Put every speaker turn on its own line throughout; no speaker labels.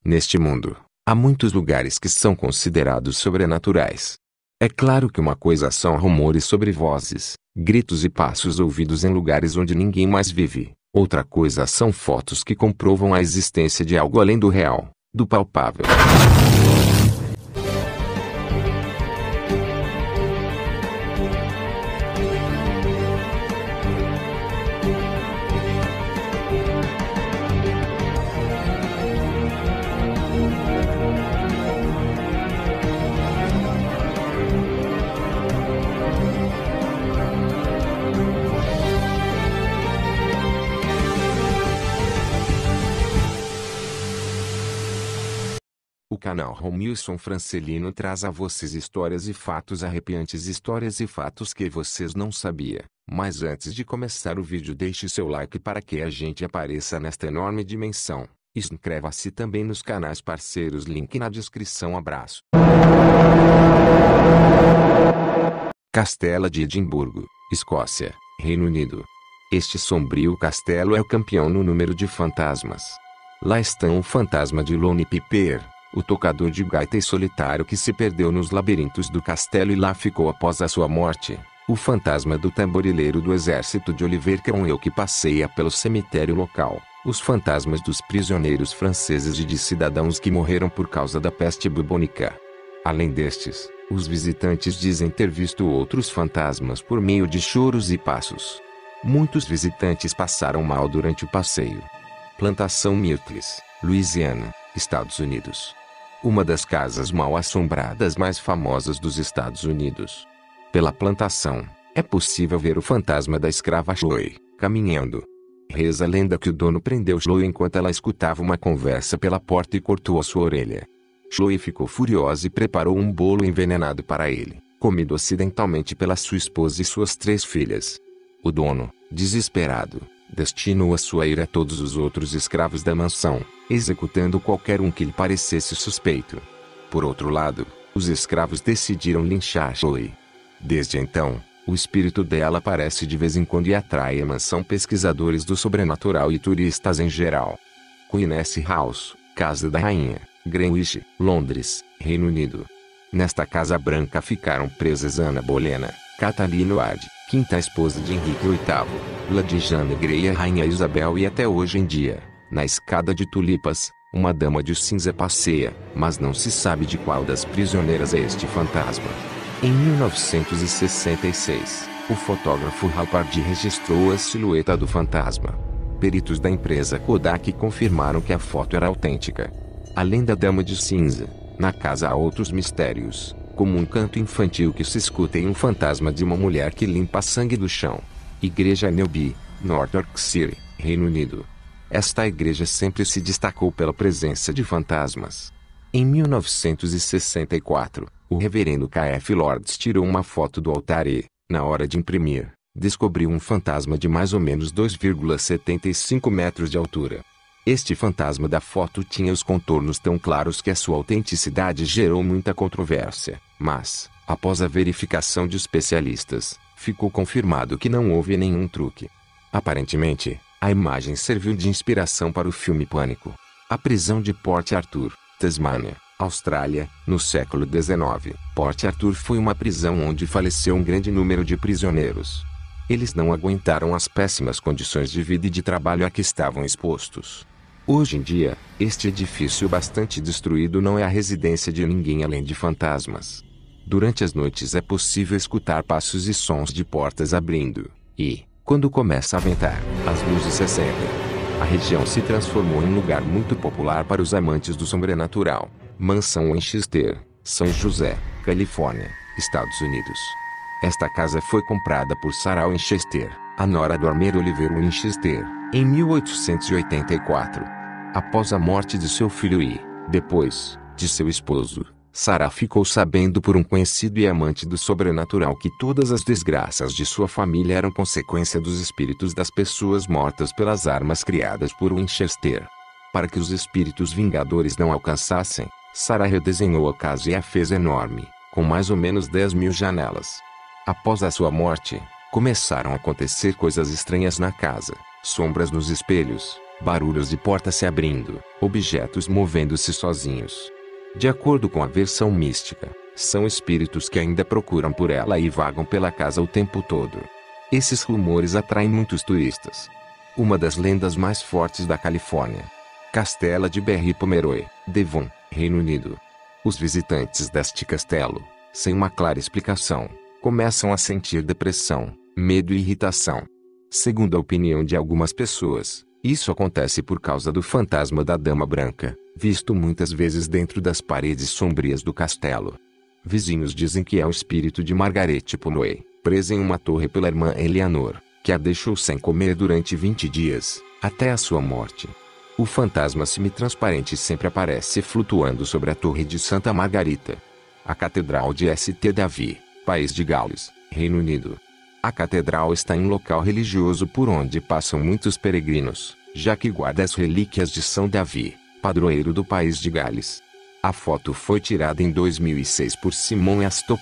Neste mundo, há muitos lugares que são considerados sobrenaturais. É claro que uma coisa são rumores sobre vozes, gritos e passos ouvidos em lugares onde ninguém mais vive. Outra coisa são fotos que comprovam a existência de algo além do real, do palpável. O canal Romilson Francelino traz a vocês histórias e fatos arrepiantes, histórias e fatos que vocês não sabiam. Mas antes de começar o vídeo, deixe seu like para que a gente apareça nesta enorme dimensão. Inscreva-se também nos canais parceiros, link na descrição. Abraço. Castelo de Edimburgo, Escócia, Reino Unido. Este sombrio castelo é o campeão no número de fantasmas. Lá estão o fantasma de Lone Piper, o tocador de gaita e solitário que se perdeu nos labirintos do castelo e lá ficou após a sua morte. O fantasma do tamborileiro do exército de Oliver Cromwell que passeia pelo cemitério local. Os fantasmas dos prisioneiros franceses e de cidadãos que morreram por causa da peste bubônica. Além destes, os visitantes dizem ter visto outros fantasmas por meio de choros e passos. Muitos visitantes passaram mal durante o passeio. Plantação Myrtles, Louisiana, Estados Unidos. Uma das casas mal assombradas mais famosas dos Estados Unidos. Pela plantação, é possível ver o fantasma da escrava Chloe, caminhando. Reza a lenda que o dono prendeu Chloe enquanto ela escutava uma conversa pela porta e cortou a sua orelha. Chloe ficou furiosa e preparou um bolo envenenado para ele, comido acidentalmente pela sua esposa e suas 3 filhas. O dono, desesperado, destinou a sua ira a todos os outros escravos da mansão, executando qualquer um que lhe parecesse suspeito. Por outro lado, os escravos decidiram linchar Chloe. Desde então, o espírito dela aparece de vez em quando e atrai à mansão pesquisadores do sobrenatural e turistas em geral. Queen's House, Casa da Rainha, Greenwich, Londres, Reino Unido. Nesta casa branca ficaram presas Ana Bolena, Catalina Ward, quinta esposa de Henrique VIII, Lady Jane Grey e a Rainha Isabel, e até hoje em dia, na escada de tulipas, uma dama de cinza passeia, mas não se sabe de qual das prisioneiras é este fantasma. Em 1966, o fotógrafo Hal Pardee registrou a silhueta do fantasma. Peritos da empresa Kodak confirmaram que a foto era autêntica. Além da dama de cinza, na casa há outros mistérios, como um canto infantil que se escuta e um fantasma de uma mulher que limpa sangue do chão. Igreja Newby, North Yorkshire, Reino Unido. Esta igreja sempre se destacou pela presença de fantasmas. Em 1964, o reverendo K.F. Lords tirou uma foto do altar e, na hora de imprimir, descobriu um fantasma de mais ou menos 2,75 metros de altura. Este fantasma da foto tinha os contornos tão claros que a sua autenticidade gerou muita controvérsia, mas, após a verificação de especialistas, ficou confirmado que não houve nenhum truque. Aparentemente, a imagem serviu de inspiração para o filme Pânico. A prisão de Port Arthur, Tasmânia, Austrália, no século XIX. Port Arthur foi uma prisão onde faleceu um grande número de prisioneiros. Eles não aguentaram as péssimas condições de vida e de trabalho a que estavam expostos. Hoje em dia, este edifício bastante destruído não é a residência de ninguém além de fantasmas. Durante as noites é possível escutar passos e sons de portas abrindo, e, quando começa a ventar, as luzes se acendem. A região se transformou em um lugar muito popular para os amantes do sobrenatural. Mansão Winchester, São José, Califórnia, Estados Unidos. Esta casa foi comprada por Sarah Winchester, a nora do armeiro Oliver Winchester, em 1884. Após a morte de seu filho e, depois, de seu esposo, Sarah ficou sabendo por um conhecido e amante do sobrenatural que todas as desgraças de sua família eram consequência dos espíritos das pessoas mortas pelas armas criadas por Winchester. Para que os espíritos vingadores não alcançassem, Sarah redesenhou a casa e a fez enorme, com mais ou menos 10.000 janelas. Após a sua morte, começaram a acontecer coisas estranhas na casa, sombras nos espelhos, barulhos de portas se abrindo, objetos movendo-se sozinhos. De acordo com a versão mística, são espíritos que ainda procuram por ela e vagam pela casa o tempo todo. Esses rumores atraem muitos turistas. Uma das lendas mais fortes da Califórnia. Castelo de Berry Pomeroy, Devon, Reino Unido. Os visitantes deste castelo, sem uma clara explicação, começam a sentir depressão, medo e irritação. Segundo a opinião de algumas pessoas, isso acontece por causa do fantasma da Dama Branca, visto muitas vezes dentro das paredes sombrias do castelo. Vizinhos dizem que é o espírito de Margaret Pomeroy, presa em uma torre pela irmã Eleanor, que a deixou sem comer durante 20 dias, até a sua morte. O fantasma semi-transparente sempre aparece flutuando sobre a torre de Santa Margarita. A Catedral de St. David, País de Gales, Reino Unido. A catedral está em um local religioso por onde passam muitos peregrinos, já que guarda as relíquias de São Davi, padroeiro do País de Gales. A foto foi tirada em 2006 por Simon Astop.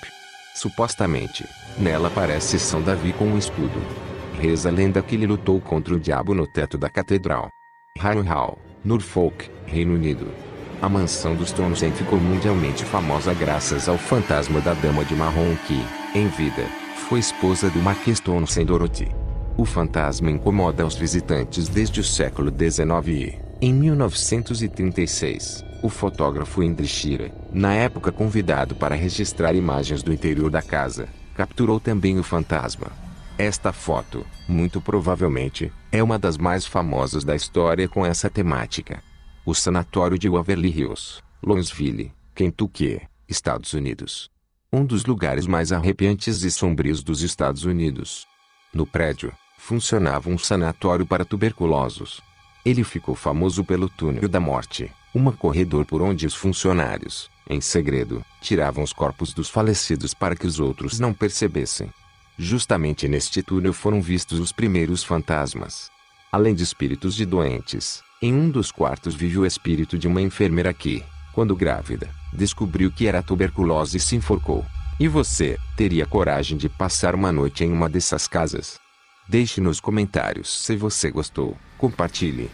Supostamente, nela aparece São Davi com um escudo. Reza a lenda que ele lutou contra o diabo no teto da catedral. Harrow, Norfolk, Reino Unido. A mansão dos Townsend ficou mundialmente famosa graças ao fantasma da Dama de Marrom que, em vida, foi esposa do Marquês Townsend Dorothy. O fantasma incomoda os visitantes desde o século XIX e, em 1936, o fotógrafo Henry Shearer, na época convidado para registrar imagens do interior da casa, capturou também o fantasma. Esta foto, muito provavelmente, é uma das mais famosas da história com essa temática. O sanatório de Waverly Hills, Louisville, Kentucky, Estados Unidos. Um dos lugares mais arrepiantes e sombrios dos Estados Unidos. No prédio, funcionava um sanatório para tuberculosos. Ele ficou famoso pelo túnel da morte, um corredor por onde os funcionários, em segredo, tiravam os corpos dos falecidos para que os outros não percebessem. Justamente neste túnel foram vistos os primeiros fantasmas. Além de espíritos de doentes, em um dos quartos vive o espírito de uma enfermeira que, quando grávida, descobriu que era tuberculose e se enforcou. E você, teria coragem de passar uma noite em uma dessas casas? Deixe nos comentários se você gostou, compartilhe.